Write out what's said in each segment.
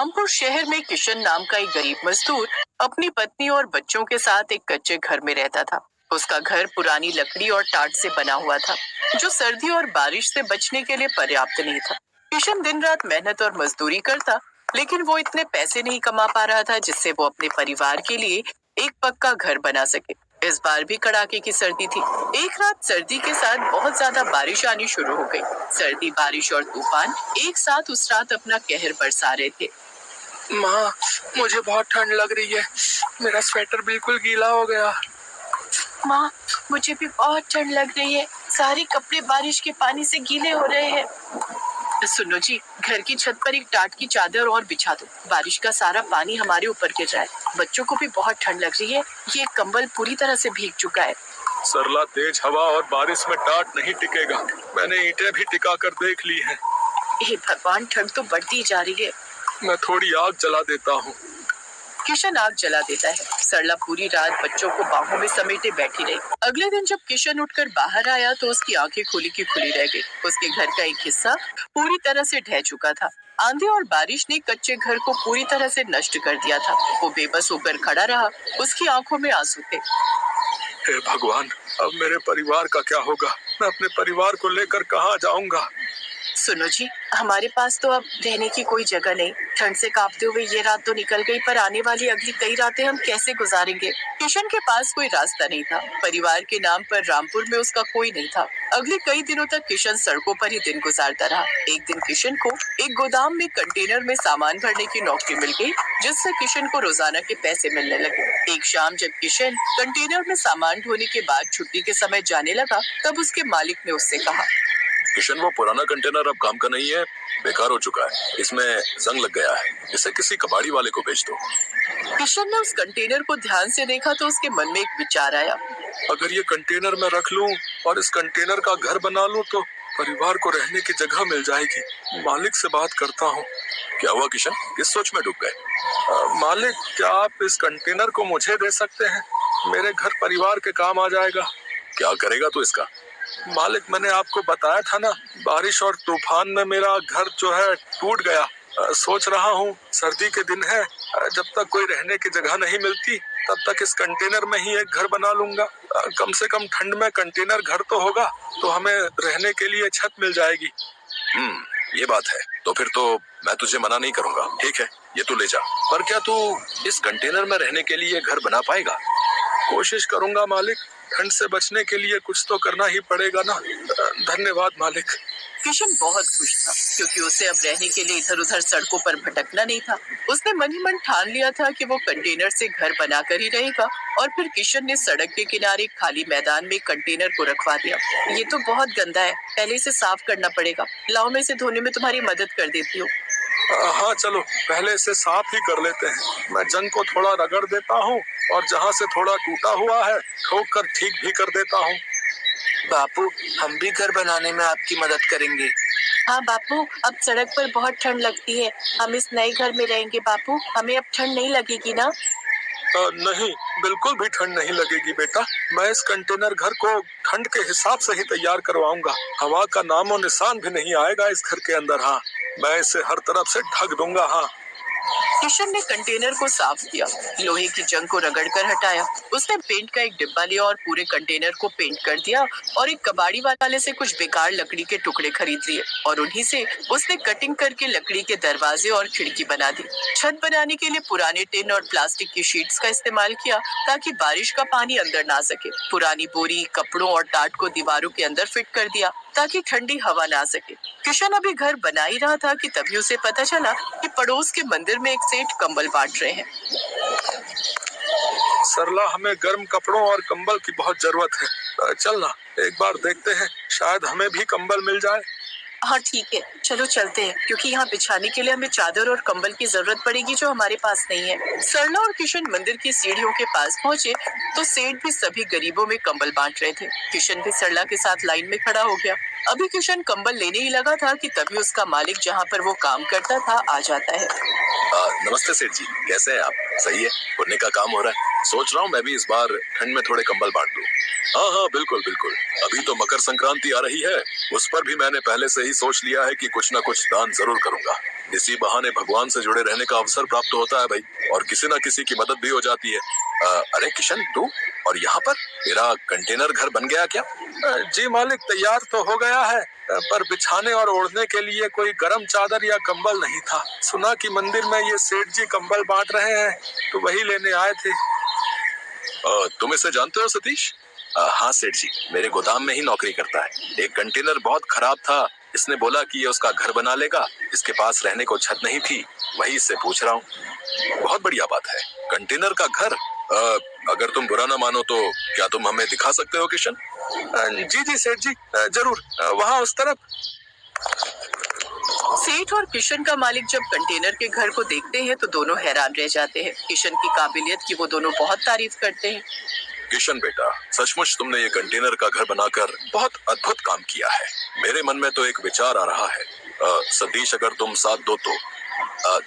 रामपुर शहर में किशन नाम का एक गरीब मजदूर अपनी पत्नी और बच्चों के साथ एक कच्चे घर में रहता था। उसका घर पुरानी लकड़ी और टाट से बना हुआ था, जो सर्दी और बारिश से बचने के लिए पर्याप्त नहीं था। किशन दिन रात मेहनत और मजदूरी करता, लेकिन वो इतने पैसे नहीं कमा पा रहा था जिससे वो अपने परिवार के लिए एक पक्का घर बना सके। इस बार भी कड़ाके की सर्दी थी। एक रात सर्दी के साथ बहुत ज्यादा बारिश आनी शुरू हो गई। सर्दी, बारिश और तूफान एक साथ उस रात अपना कहर बरसा रहे थे। माँ, मुझे बहुत ठंड लग रही है। मेरा स्वेटर बिल्कुल गीला हो गया। माँ, मुझे भी बहुत ठंड लग रही है। सारे कपड़े बारिश के पानी से गीले हो रहे हैं। सुनो जी, घर की छत पर एक टाट की चादर और बिछा दो। बारिश का सारा पानी हमारे ऊपर गिर रहा है। बच्चों को भी बहुत ठंड लग रही है। ये कंबल पूरी तरह से भीग चुका है। सरला, तेज हवा और बारिश में टाट नहीं टिकेगा। मैंने ईंटें भी टिका कर देख ली हैं। हे भगवान, ठंड तो बढ़ती जा रही है। मैं थोड़ी आग जला देता हूँ। किशन आग जला देता है। सरला पूरी रात बच्चों को बाहों में समेटे बैठी रही। अगले दिन जब किशन उठकर बाहर आया तो उसकी आंखें खुली की खुली रह गई। उसके घर का एक हिस्सा पूरी तरह से ढह चुका था। आंधी और बारिश ने कच्चे घर को पूरी तरह से नष्ट कर दिया था। वो बेबस होकर खड़ा रहा। उसकी आंखों में आंसू थे। हे भगवान, अब मेरे परिवार का क्या होगा? मैं अपने परिवार को लेकर कहाँ जाऊंगा? सुनो जी, हमारे पास तो अब रहने की कोई जगह नहीं। ठंड से कांपते हुए ये रात तो निकल गई, पर आने वाली अगली कई रातें हम कैसे गुजारेंगे? किशन के पास कोई रास्ता नहीं था। परिवार के नाम पर रामपुर में उसका कोई नहीं था। अगले कई दिनों तक किशन सड़कों पर ही दिन गुजारता रहा। एक दिन किशन को एक गोदाम में कंटेनर में सामान भरने की नौकरी मिल गई, जिससे किशन को रोजाना के पैसे मिलने लगे। एक शाम जब किशन कंटेनर में सामान ढोने के बाद छुट्टी के समय जाने लगा, तब उसके मालिक ने उससे कहा, किशन, वो पुराना कंटेनर अब काम का नहीं है, बेकार हो चुका है। इसमें जंग लग गया है। इसे किसी कबाड़ी वाले को बेच दो। किशन ने उस कंटेनर को ध्यान से देखा तो उसके मन में एक विचार आया। अगर ये कंटेनर मैं रख लूं और इस कंटेनर का घर बना लूं तो परिवार को रहने की जगह मिल जाएगी। मालिक से बात करता हूँ। क्या हुआ किशन, किस सोच में डूब गए? मालिक, क्या आप इस कंटेनर को मुझे दे सकते हैं? मेरे घर परिवार के काम आ जाएगा। क्या करेगा तू इसका? मालिक, मैंने आपको बताया था ना, बारिश और तूफान में मेरा घर जो है टूट गया। सोच रहा हूँ सर्दी के दिन है, जब तक कोई रहने की जगह नहीं मिलती तब तक इस कंटेनर में ही एक घर बना लूंगा। कम से कम ठंड में कंटेनर घर तो होगा, तो हमें रहने के लिए छत मिल जाएगी। ये बात है। तो फिर तो मैं तुझे मना नहीं करूंगा। ठीक है, ये तू ले जा। पर क्या तू इस कंटेनर में रहने के लिए घर बना पाएगा? कोशिश करूंगा मालिक। ठंड से बचने के लिए कुछ तो करना ही पड़ेगा ना। धन्यवाद मालिक। किशन बहुत खुश था, क्योंकि उसे अब रहने के लिए इधर उधर सड़कों पर भटकना नहीं था। उसने मन ही मन ठान लिया था कि वो कंटेनर से घर बनाकर ही रहेगा। और फिर किशन ने सड़क के किनारे खाली मैदान में कंटेनर को रखवा दिया। ये तो बहुत गंदा है, पहले इसे साफ करना पड़ेगा। लाओ, मैं इसे धोने में तुम्हारी मदद कर देती हूँ। हाँ चलो, पहले इसे साफ ही कर लेते हैं। मैं जंग को थोड़ा रगड़ देता हूँ और जहाँ से थोड़ा टूटा हुआ है ठोक कर ठीक भी कर देता हूँ। बापू, हम भी घर बनाने में आपकी मदद करेंगे। हाँ बापू, अब सड़क पर बहुत ठंड लगती है। हम इस नए घर में रहेंगे बापू। हमें अब ठंड नहीं लगेगी ना? नहीं, बिल्कुल भी ठंड नहीं लगेगी बेटा। मैं इस कंटेनर घर को ठंड के हिसाब से ही तैयार करवाऊंगा। हवा का नामो निशान भी नहीं आएगा इस घर के अंदर। हाँ, मैं इसे हर तरफ से ढक दूंगा। हाँ। किशन ने कंटेनर को साफ किया, लोहे की जंग को रगड़कर हटाया। उसने पेंट का एक डिब्बा लिया और पूरे कंटेनर को पेंट कर दिया और एक कबाड़ी वाले से कुछ बेकार लकड़ी के टुकड़े खरीद लिए और उन्हीं से उसने कटिंग करके लकड़ी के दरवाजे और खिड़की बना दी। छत बनाने के लिए पुराने टिन और प्लास्टिक की शीट्स का इस्तेमाल किया ताकि बारिश का पानी अंदर ना सके। पुरानी बोरी, कपड़ों और टाट को दीवारों के अंदर फिट कर दिया ताकि ठंडी हवा ना सके। किशन अभी घर बना ही रहा था कि तभी उसे पता चला कि पड़ोस के मंदिर में एक सेठ कंबल बांट रहे हैं। सरला, हमें गर्म कपड़ों और कंबल की बहुत जरूरत है। चलना, एक बार देखते हैं, शायद हमें भी कंबल मिल जाए। हाँ ठीक है, चलो चलते हैं, क्योंकि यहाँ बिछाने के लिए हमें चादर और कंबल की जरूरत पड़ेगी, जो हमारे पास नहीं है। सरला और किशन मंदिर की सीढ़ियों के पास पहुँचे तो सेठ भी सभी गरीबों में कंबल बांट रहे थे। किशन भी सरला के साथ लाइन में खड़ा हो गया। अभी किशन कंबल लेने ही लगा था कि तभी उसका मालिक, जहाँ पर वो काम करता था, आ जाता है। नमस्ते सेठ जी, कैसे हैं आप? सही है, पुण्य का काम हो रहा है। सोच रहा हूँ मैं भी इस बार ठंड में थोड़े कंबल बांट दूं। हाँ हाँ, बिल्कुल बिल्कुल। अभी तो मकर संक्रांति आ रही है, उस पर भी मैंने पहले से ही सोच लिया है कि कुछ ना कुछ दान जरूर करूंगा। इसी बहाने भगवान से जुड़े रहने का अवसर प्राप्त होता है भाई, और किसी ना किसी की मदद भी हो जाती है। अरे किशन, तू और यहाँ पर तेरा कंटेनर घर बन गया क्या? जी मालिक, तैयार तो हो गया है, पर बिछाने और ओढ़ने के लिए कोई गर्म चादर या कंबल नहीं था। सुना कि मंदिर में ये सेठ जी कंबल बांट रहे हैं, तो वही लेने आए थे। तुम इसे जानते हो सतीश? हाँ सेठ जी, मेरे गोदाम में ही नौकरी करता है। एक कंटेनर बहुत खराब था, इसने बोला कि ये उसका घर बना लेगा। इसके पास रहने को छत नहीं थी, वही इससे पूछ रहा हूँ। बहुत बढ़िया बात है, कंटेनर का घर। अगर तुम बुरा ना मानो तो क्या तुम हमें दिखा सकते हो किशन? जी जी सेठ जी, जरूर, वहाँ उस तरफ। सेठ और किशन का मालिक जब कंटेनर के घर को देखते हैं तो दोनों हैरान रह जाते हैं। किशन की काबिलियत की वो दोनों बहुत तारीफ करते हैं। किशन बेटा, सचमुच तुमने ये कंटेनर का घर बनाकर बहुत अद्भुत काम किया है। मेरे मन में तो एक विचार आ रहा है। सतीश, अगर तुम साथ दो तो।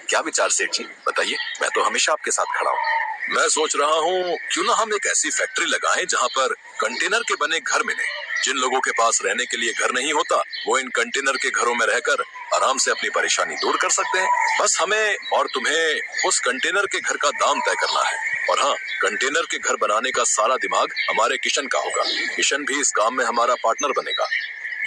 क्या विचार सेठ जी, बताइए, मैं तो हमेशा आपके साथ खड़ा हूँ। मैं सोच रहा हूँ क्यों ना हम एक ऐसी फैक्ट्री लगाएं जहाँ पर कंटेनर के बने घर मिले। जिन लोगों के पास रहने के लिए घर नहीं होता, वो इन कंटेनर के घरों में रहकर आराम से अपनी परेशानी दूर कर सकते हैं। बस हमें और तुम्हें उस कंटेनर के घर का दाम तय करना है। और हाँ, कंटेनर के घर बनाने का सारा दिमाग हमारे किशन का होगा। किशन भी इस काम में हमारा पार्टनर बनेगा।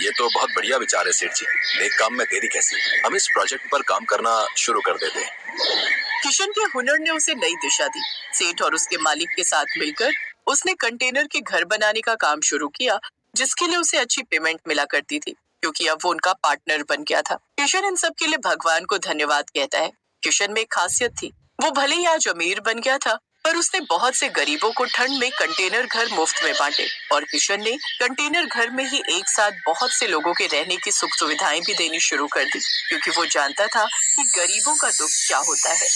ये तो बहुत बढ़िया विचार है सेठ जी, नेक काम में देरी कैसी। हम इस प्रोजेक्ट पर काम करना शुरू कर देते हैं। किशन के हुनर ने उसे नई दिशा दी। सेठ और उसके मालिक के साथ मिलकर उसने कंटेनर के घर बनाने का काम शुरू किया, जिसके लिए उसे अच्छी पेमेंट मिला करती थी, क्योंकि अब वो उनका पार्टनर बन गया था। किशन इन सब के लिए भगवान को धन्यवाद कहता है। किशन में एक खासियत थी, वो भले ही आज अमीर बन गया था, पर उसने बहुत से गरीबों को ठंड में कंटेनर घर मुफ्त में बांटे। और किशन ने कंटेनर घर में ही एक साथ बहुत से लोगों के रहने की सुख सुविधाएं भी देनी शुरू कर दी, क्योंकि वो जानता था कि गरीबों का दुख क्या होता है।